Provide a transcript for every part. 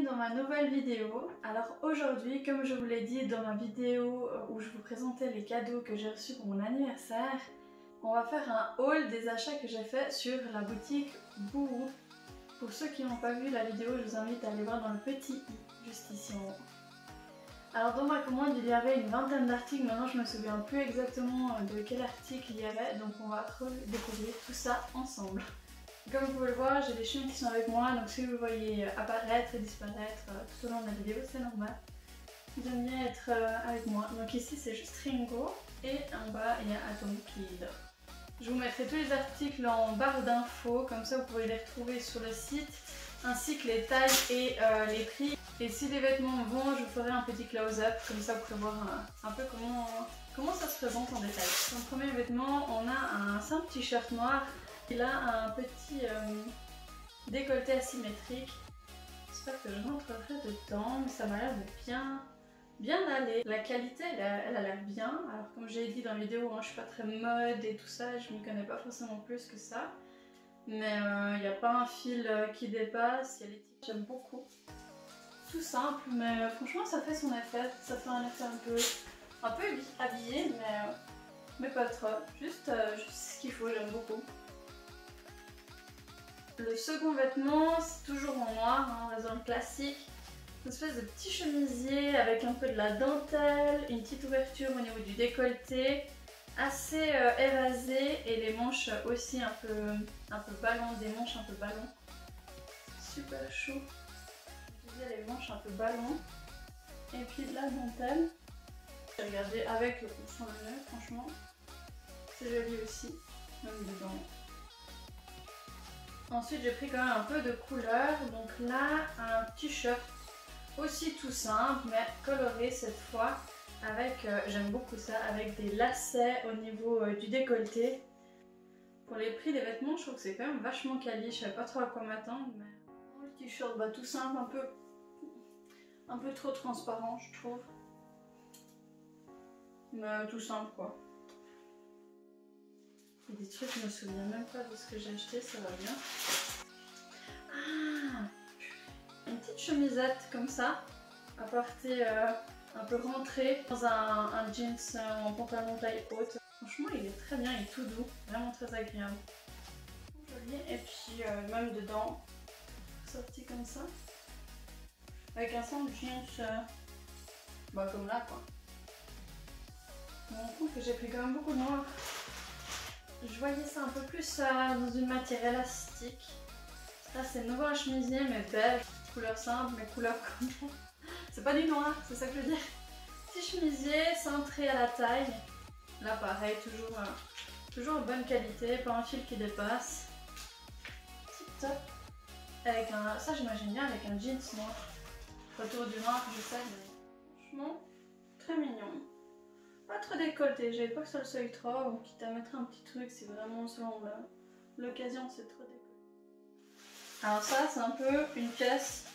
dans ma nouvelle vidéo. Alors aujourd'hui, comme je vous l'ai dit dans ma vidéo où je vous présentais les cadeaux que j'ai reçus pour mon anniversaire, on va faire un haul des achats que j'ai fait sur la boutique Boohoo. Pour ceux qui n'ont pas vu la vidéo, je vous invite à aller voir dans le petit i, juste ici en haut. Alors dans ma commande, il y avait une vingtaine d'articles, maintenant je me souviens plus exactement de quel article il y avait, donc on va découvrir tout ça ensemble. Comme vous pouvez le voir, j'ai des chiens qui sont avec moi, donc si vous voyez apparaître et disparaître tout au long de la vidéo, c'est normal. Ils aiment bien être avec moi. Donc ici c'est juste Ringo, et en bas il y a Atom qui dort. Je vous mettrai tous les articles en barre d'infos, comme ça vous pourrez les retrouver sur le site, ainsi que les tailles et les prix. Et si les vêtements vont, je vous ferai un petit close-up, comme ça vous pourrez voir un peu comment ça se présente en détail. Comme premier vêtement, on a un simple t-shirt noir. Il a un petit décolleté asymétrique. J'espère que je rentrerai dedans, mais ça m'a l'air de bien aller. La qualité, elle a l'air bien. Alors comme j'ai dit dans la vidéo, moi, je suis pas très mode et tout ça, je m'y connais pas forcément plus que ça. Mais il n'y a pas un fil qui dépasse, il y a les tiges, j'aime beaucoup. Tout simple, mais franchement ça fait son effet. Ça fait un effet un peu habillé, mais pas trop. Juste ce qu'il faut, j'aime beaucoup. Le second vêtement, c'est toujours en noir, hein, on reste dans le classique. Une espèce de petit chemisier avec un peu de la dentelle, une petite ouverture au niveau du décolleté, assez évasé, et les manches aussi un peu ballon, des manches un peu ballon. Super chaud. Je disais les manches un peu ballon. Et puis de la dentelle. J'ai regardé avec ou sans le nœud, franchement. C'est joli aussi, même dedans. Ensuite j'ai pris quand même un peu de couleur, donc là un t-shirt aussi tout simple mais coloré cette fois avec, j'aime beaucoup ça, avec des lacets au niveau du décolleté. Pour les prix des vêtements je trouve que c'est quand même vachement quali, je savais pas trop à quoi m'attendre mais... Le t-shirt tout simple, un peu trop transparent je trouve. Mais tout simple quoi. Il y a des trucs, je me souviens même pas de ce que j'ai acheté, ça va bien. Ah, une petite chemisette comme ça, à porter un peu rentrée dans un jeans en pantalon taille haute. Franchement, il est très bien, il est tout doux, vraiment très agréable. Joli, et puis même dedans, sorti comme ça, avec un simple jeans, comme là quoi. Je me rends compte que j'ai pris quand même beaucoup de noir. Je voyais ça un peu plus dans une matière élastique. Là c'est nouveau un chemisier mais beige, couleur simple mais couleur comme... C'est pas du noir, c'est ça que je veux dire. Petit chemisier cintré à la taille. Là pareil, toujours en bonne qualité, pas un fil qui dépasse. Petit top. Avec un... Ça j'imagine bien avec un jeans noir. Retour du noir, je sais, mais franchement, très mignon. Pas trop décolleté, j'avais pas que ça le seuil trop, ou quitte à mettre un petit truc si vraiment selon l'occasion c'est trop décolleté. Alors ça c'est un peu une pièce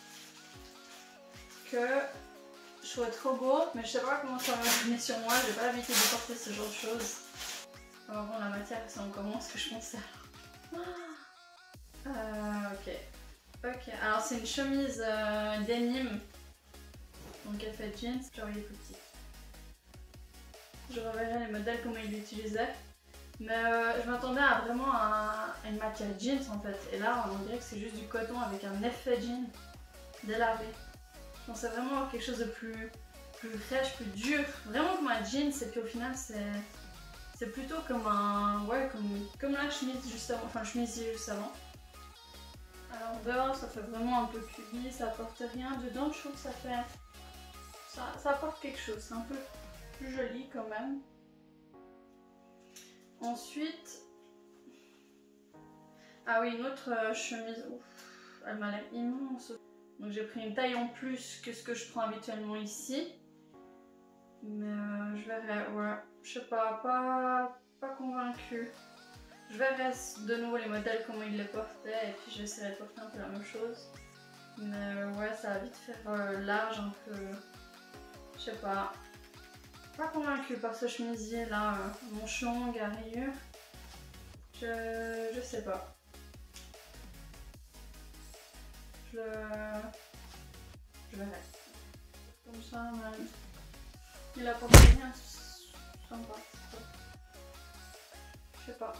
que je trouvais trop beau, mais je sais pas comment ça va venir sur moi, j'ai pas l'habitude de porter ce genre de choses. On va voir la matière c'est encore moins ce que je pensais alors. Ok, alors c'est une chemise denim, donc elle fait jeans, genre il est plus petit. Je reverrai les modèles comment ils l'utilisaient. Mais je m'attendais vraiment à une matière jeans en fait. Et là on dirait que c'est juste du coton avec un effet jean délavé. Je pensais vraiment avoir quelque chose de plus fraîche, plus dur. Vraiment comme un jeans et puis au final c'est plutôt comme un... Ouais, comme la chemise juste avant, enfin le chemisier juste avant. Alors dehors ça fait vraiment un peu cubi, ça apporte rien. Dedans je trouve que ça fait... Ça apporte quelque chose, c'est un peu plus joli quand même. Ensuite, ah oui, une autre chemise, ouf, elle m'a l'air immense. Donc j'ai pris une taille en plus que ce que je prends habituellement ici. Mais je verrai, ouais, je sais pas convaincue. Je verrai de nouveau les modèles, comment ils les portaient, et puis j'essaierai de porter un peu la même chose. Mais ouais, ça va vite faire large un peu, je sais pas. Pas convaincue par ce chemisier là, manchon, à rayures. Je sais pas. je verrai. Comme ça, mais il apporte rien sympa. Je sais pas.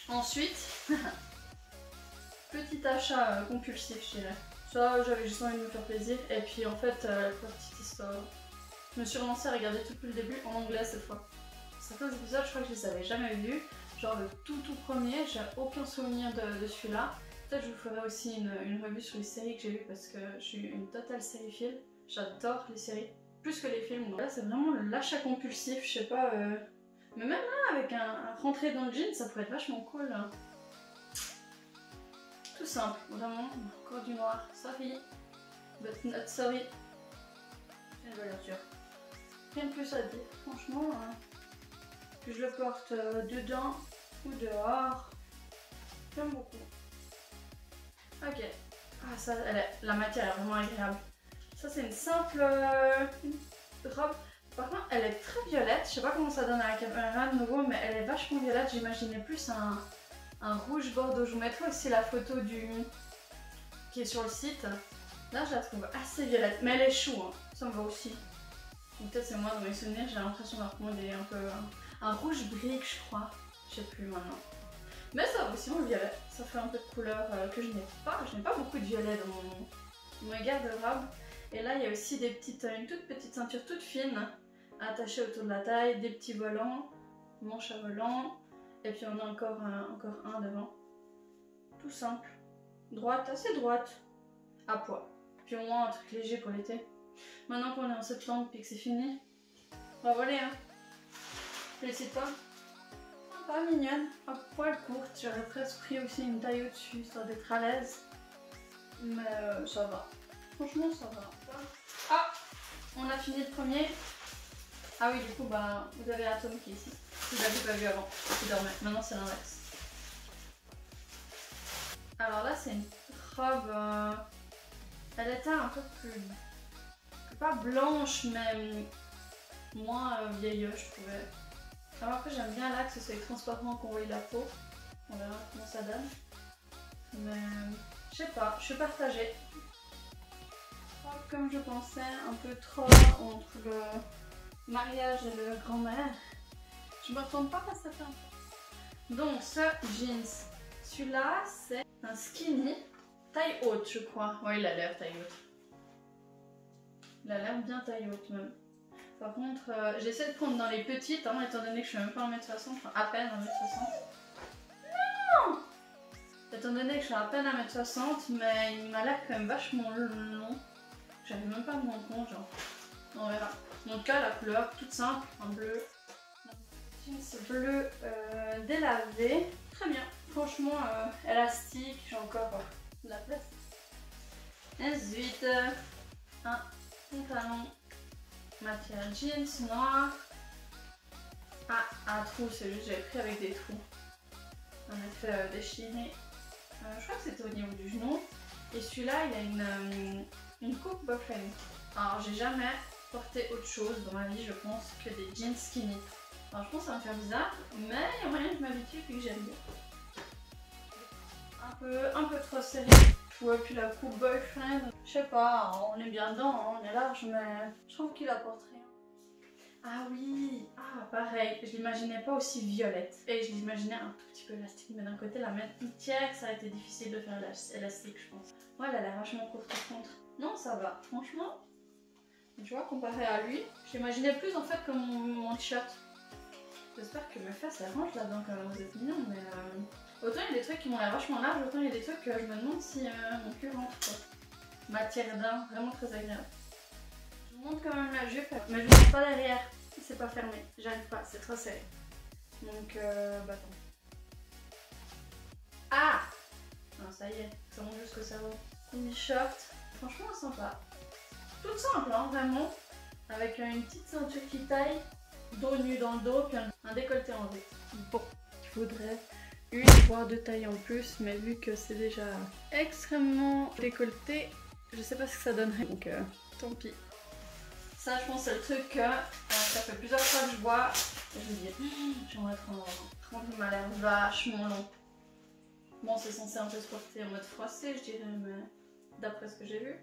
Ensuite, petit achat compulsif, je dirais. Ça, j'avais juste envie de me faire plaisir. Et puis en fait, pour la petite histoire, je me suis relancée à regarder tout depuis le début en anglais cette fois. Certains épisodes, je crois que je les avais jamais vus. Genre le tout premier, j'ai aucun souvenir de celui-là. Peut-être je vous ferai aussi une revue sur les séries que j'ai vues parce que je suis une totale sériephile. J'adore les séries, plus que les films. Donc là, c'est vraiment l'achat compulsif, je sais pas. Mais même là, avec un rentré dans le jean, ça pourrait être vachement cool. Hein. Tout simple, vraiment. Encore du noir. Sorry, but not sorry. Une valeur. Rien de plus à dire, franchement. Que je le porte dedans ou dehors. J'aime beaucoup. Ok. Ah, ça, la matière est vraiment agréable. Ça, c'est une simple robe. Par contre, elle est très violette. Je sais pas comment ça donne à la caméra de nouveau, mais elle est vachement violette. J'imaginais plus un rouge bordeaux. Je vous mettrai aussi la photo qui est sur le site. Là, je la trouve assez violette, mais elle est chou. Hein. Ça me va aussi. Peut-être c'est moi dans mes souvenirs, j'ai l'impression d'avoir commandé un peu un rouge brique, je crois. Je sais plus maintenant. Mais ça va aussi en violet. Ça fait un peu de couleur que je n'ai pas. Je n'ai pas beaucoup de violet dans mon garde-robe. Et là, il y a aussi une toute petite ceinture toute fine attachée autour de la taille, des petits volants, manche à volant. Et puis on a encore un devant. Tout simple. Droite, assez droite. À poids. Puis au moins un truc léger pour l'été. Maintenant qu'on est en septembre et que c'est fini, on va voler hein. Félicite-toi. Sympa, mignonne, à poil courte. J'aurais presque pris aussi une taille au-dessus histoire d'être à l'aise. Mais ça va. Franchement ça va. Ah, on a fini le premier. Ah oui, du coup bah vous avez Atom qui est ici. Vous l'avez pas vu avant, il dormait. Maintenant c'est l'inverse. Alors là c'est une robe. Elle était un peu plus. Pas blanche, mais moins vieilleuse, je trouvais. Alors après, j'aime bien là que ce soit transparent, qu'on voit la peau. On verra comment ça donne. Mais je sais pas, je suis partagée. Comme je pensais, un peu trop entre le mariage et le grand-mère. Je m'attends pas à ça fait un peu. Donc, ce jeans, celui-là, c'est un skinny, taille haute, je crois. Ouais, il a l'air taille haute. Il a l'air bien taille haute même. Par contre, j'essaie de prendre dans les petites, hein, étant donné que je suis même pas 1m60, enfin à peine 1m60. Non! Étant donné que je suis à peine 1m60, mais il m'a l'air quand même vachement long. J'arrive même pas à me rendre compte, genre. On verra. Donc là, la couleur, toute simple, un bleu. Jeans bleu délavé. Très bien. Franchement, élastique, j'ai encore de la place. Ensuite, un pantalon matière jeans noir. Ah, un trou, c'est juste j'ai pris avec des trous. En effet déchiré. Je crois que c'était au niveau du genou. Et celui-là, il a une coupe buffin. Alors, j'ai jamais porté autre chose dans ma vie, je pense, que des jeans skinny. Alors, je pense que ça va me faire bizarre, mais il y a moyen que je m'habitue et que j'aime bien. Un peu trop serré. Ouais, puis la coupe boyfriend, je sais pas, on est bien dedans, hein, on est large, mais je trouve qu'il apporte rien. Ah oui, ah pareil, je l'imaginais pas aussi violette. Et je l'imaginais un tout petit peu élastique, mais d'un côté la mettre entière, ça a été difficile de faire élastique, je pense. Ouais, elle a l'air vachement courte par contre. Non, ça va, franchement. Tu vois, comparé à lui, je l'imaginais plus en fait comme mon t-shirt. J'espère que mes fesses elles rangent là-dedans quand même, vous êtes mignons, mais autant il y a des trucs qui m'ont l'air vachement larges, autant il y a des trucs que je me demande si mon cul rentre quoi. Matière d'un, vraiment très agréable. Je vous montre quand même la jupe, mais je ne montre pas derrière, c'est pas fermé, j'arrive pas, c'est trop serré. Donc bah attends. Ah non, ça y est, ça monte jusqu'au cerveau. Combi short, franchement sympa. Toute simple hein, vraiment, avec une petite ceinture qui taille, dos nu dans le dos, puis un décolleté en V. Bon, il faudrait une voire deux tailles en plus, mais vu que c'est déjà extrêmement décolleté, je sais pas ce que ça donnerait, donc tant pis. Ça, je pense, c'est le truc que ça fait plusieurs fois que je vois, et je me dis, j'aimerais trop en il m'a l'air vachement long. Bon, c'est censé un peu se porter en mode froissé, je dirais, mais d'après ce que j'ai vu.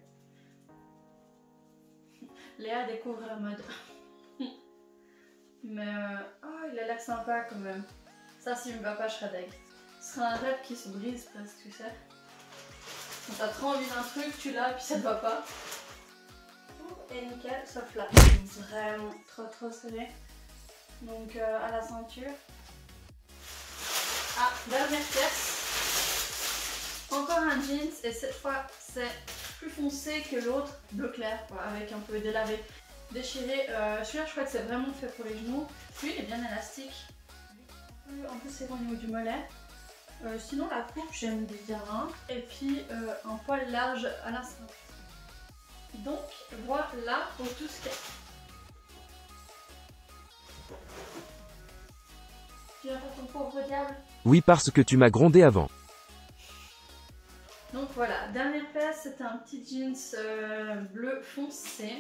Léa découvre la mode. Mais oh, il a l'air sympa quand même. Ça, s'il me va pas, je serais deg. Ce serait un rêve qui se brise presque, tu sais. Quand t'as trop envie d'un truc, tu l'as et puis ça te va pas. Tout est nickel, sauf là. C'est vraiment trop serré. Donc à la ceinture. Ah, dernière pièce. Encore un jeans et cette fois c'est plus foncé que l'autre, bleu clair, quoi, avec un peu délavé, déchiré. Celui-là je crois que c'est vraiment fait pour les genoux. Lui il est bien élastique. Un peu serré au niveau du mollet. Sinon la coupe j'aime bien. Et puis un poil large à la ceinture. Donc voilà pour tout ce qui est. Tu viens faire ton pauvre diable? Oui, parce que tu m'as grondé avant. Donc voilà, dernière pièce, c'était un petit jeans bleu foncé.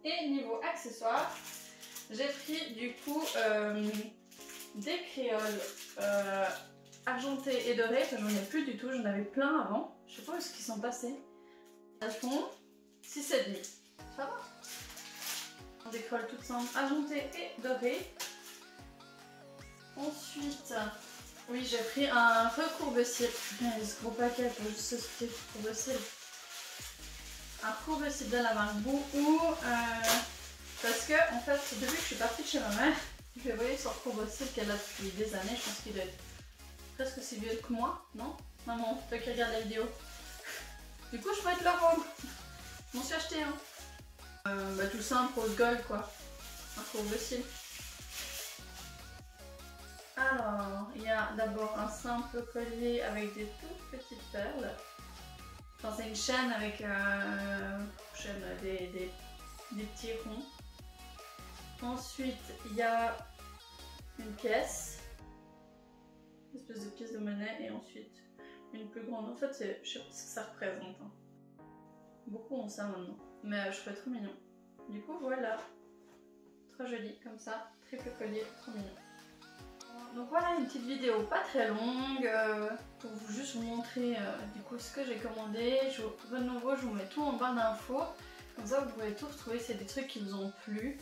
Et niveau accessoires, j'ai pris du coup des créoles argentées et dorées. Enfin, j'en ai plus du tout, j'en avais plein avant. Je sais pas où est-ce qu'ils sont passés. Elles font 6,5. Ça va? Des créoles toutes simples, argentées et dorées. Ensuite, oui, j'ai pris un recourbe-cils. Ce gros paquet pour juste ce petit recourbe-cils. Un recourbe-cils de la marque Boohoo. Parce que, en fait, depuis que je suis partie de chez ma mère, je vais voir ce recourbe-cils qu'elle a depuis des années. Je pense qu'il doit être presque aussi vieux que moi, non? Maman, toi qui regardes la vidéo. Du coup, je pourrais te le rendre. Je m'en suis acheté un. Tout simple, rose gold quoi. Un recourbe-cils. Alors, il y a d'abord un simple collier avec des toutes petites perles. Enfin, c'est une chaîne avec des petits ronds. Ensuite, il y a une pièce, une espèce de pièce de monnaie, et ensuite une plus grande. En fait, je sais pas ce que ça représente. Hein. Beaucoup ont ça maintenant, mais je trouvais trop mignon. Du coup, voilà, trop joli comme ça, triple collier, trop mignon. Donc voilà une petite vidéo pas très longue pour juste vous montrer du coup ce que j'ai commandé. De nouveau je vous mets tout en barre d'infos, comme ça vous pouvez tout retrouver, c'est des trucs qui vous ont plu.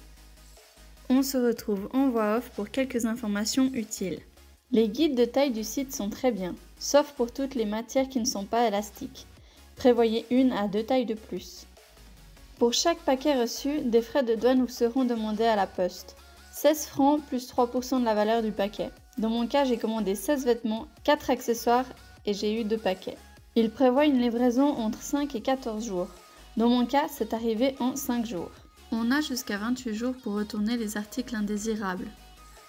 On se retrouve en voix off pour quelques informations utiles. Les guides de taille du site sont très bien, sauf pour toutes les matières qui ne sont pas élastiques. Prévoyez 1 à 2 tailles de plus. Pour chaque paquet reçu, des frais de douane vous seront demandés à la poste. 16 francs plus 3% de la valeur du paquet. Dans mon cas, j'ai commandé 16 vêtements, 4 accessoires et j'ai eu 2 paquets. Il prévoit une livraison entre 5 et 14 jours. Dans mon cas, c'est arrivé en 5 jours. On a jusqu'à 28 jours pour retourner les articles indésirables.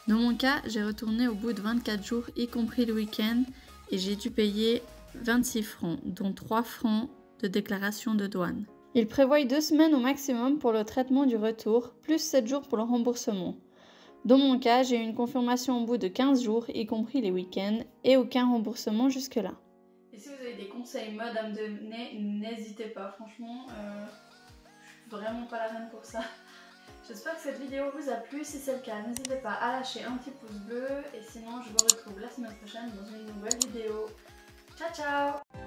Dans mon cas, j'ai retourné au bout de 24 jours, y compris le week-end, et j'ai dû payer 26 francs, dont 3 francs de déclaration de douane. Il prévoit 2 semaines au maximum pour le traitement du retour, plus 7 jours pour le remboursement. Dans mon cas, j'ai eu une confirmation au bout de 15 jours, y compris les week-ends, et aucun remboursement jusque-là. Et si vous avez des conseils mode à me donner, n'hésitez pas, franchement, je suis vraiment pas la reine pour ça. J'espère que cette vidéo vous a plu, si c'est le cas, n'hésitez pas à lâcher un petit pouce bleu, et sinon je vous retrouve la semaine prochaine dans une nouvelle vidéo. Ciao ciao!